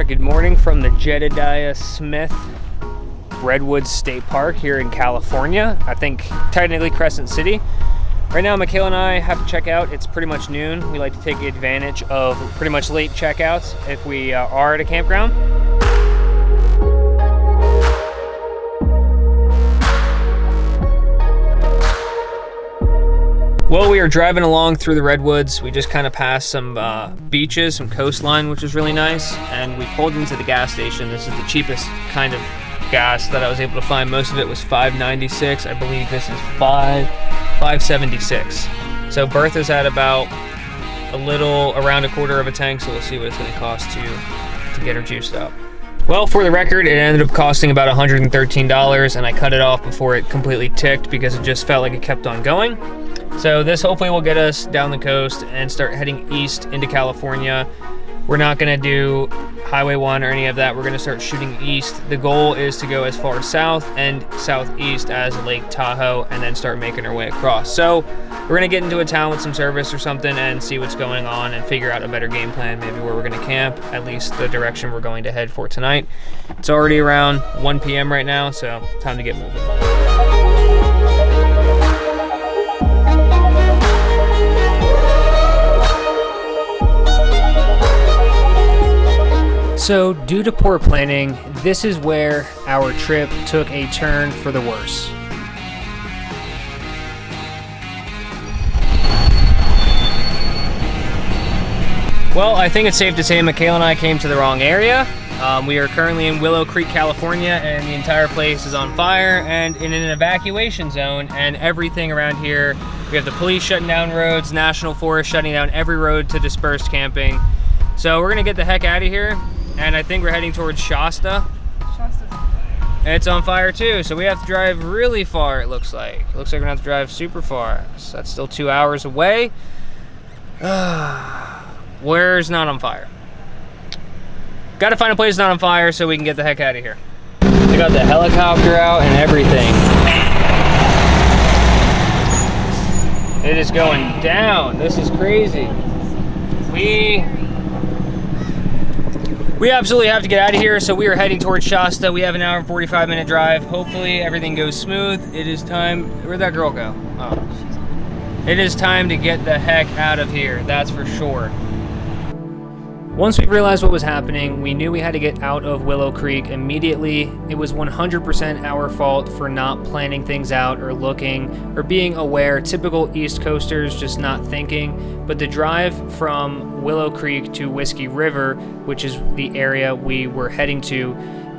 right, good morning from the Jedediah Smith Redwoods State Park here in California. I think technically Crescent City. Right now, Michaela and I have to check out. It's pretty much noon. We like to take advantage of pretty much late checkouts if we are at a campground. Well, we are driving along through the Redwoods. We just kind of passed some beaches, some coastline, which was really nice. And we pulled into the gas station. This is the cheapest kind of gas that I was able to find. Most of it was $5.96. I believe this is $5.76. So Bertha's at about around a quarter of a tank. So we'll see what it's going to cost to get her juiced up. Well, for the record, it ended up costing about $113, and I cut it off before it completely ticked because it just felt like it kept on going. So this hopefully will get us down the coast and start heading east into California. We're not gonna do Highway 1 or any of that. We're gonna start shooting east. The goal is to go as far south and southeast as Lake Tahoe and then start making our way across. So we're gonna get into a town with some service or something and see what's going on and figure out a better game plan, maybe where we're gonna camp, at least the direction we're going to head for tonight. It's already around 1 p.m. right now, so time to get moving. So, due to poor planning, this is where our trip took a turn for the worse. Well, I think it's safe to say Michaela and I came to the wrong area. We are currently in Willow Creek, California, and the entire place is on fire and in an evacuation zone, and everything around here. We have the police shutting down roads, National Forest shutting down every road to dispersed camping. So we're gonna get the heck out of here. And I think we're heading towards Shasta. Shasta's on fire. It's on fire too, so we have to drive really far, it looks like. It looks like we're gonna have to drive super far. So that's still 2 hours away. Where's not on fire? Gotta find a place not on fire so we can get the heck out of here. They got the helicopter out and everything. It is going down. This is crazy. We absolutely have to get out of here, so we are heading towards Shasta. We have an hour and 45-minute drive. Hopefully everything goes smooth. It is time. Where'd that girl go? Oh. It is time to get the heck out of here, that's for sure. Once we realized what was happening, we knew we had to get out of Willow Creek immediately. It was 100% our fault for not planning things out or looking or being aware. Typical East Coasters, just not thinking. But the drive from Willow Creek to Whiskey River, which is the area we were heading to,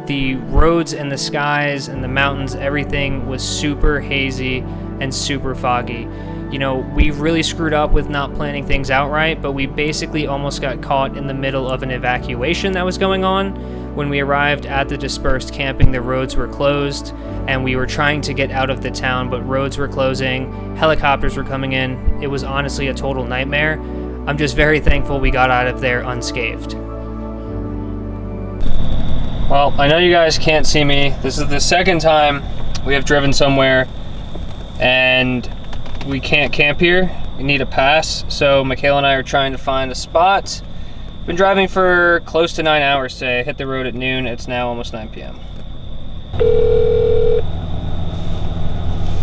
the roads and the skies and the mountains, everything was super hazy and super foggy. You know, we really screwed up with not planning things out right, but we basically almost got caught in the middle of an evacuation that was going on. When we arrived at the dispersed camping, the roads were closed, and we were trying to get out of the town, but roads were closing, helicopters were coming in. It was honestly a total nightmare. I'm just very thankful we got out of there unscathed. Well, I know you guys can't see me. This is the second time we have driven somewhere, and we can't camp here. We need a pass. So Michaela and I are trying to find a spot. Been driving for close to 9 hours today. Hit the road at noon. It's now almost 9 p.m.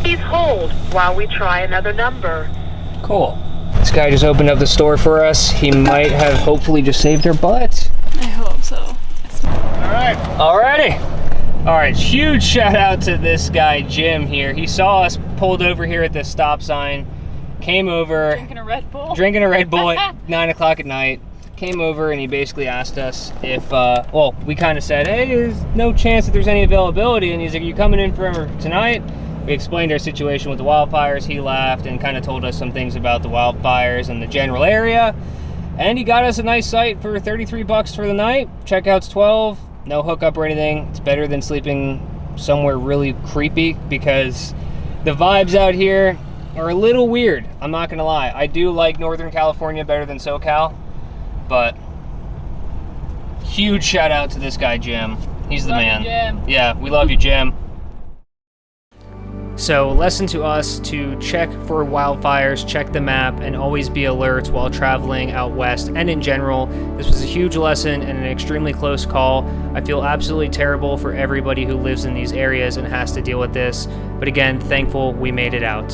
Please hold while we try another number. Cool. This guy just opened up the store for us. He might have hopefully just saved our butts. I hope so. All right. Alrighty. All right, huge shout out to this guy, Jim here. He saw us pulled over here at this stop sign, came over. Drinking a Red Bull. Drinking a Red Bull at 9 o'clock at night. Came over and he basically asked us if, well, we kind of said, hey, there's no chance that there's any availability. And he's like, you coming in for tonight? We explained our situation with the wildfires. He laughed and kind of told us some things about the wildfires and the general area. And he got us a nice site for $33 for the night. Checkout's 12. No hookup or anything. It's better than sleeping somewhere really creepy because the vibes out here are a little weird. I'm not gonna lie. I do like Northern California better than SoCal, but huge shout out to this guy, Jim. He's the man. Love you, Jim. Yeah, we love you, Jim. So lesson to us to check for wildfires, check the map, and always be alert while traveling out west and in general. This was a huge lesson and an extremely close call. I feel absolutely terrible for everybody who lives in these areas and has to deal with this, but again, thankful we made it out.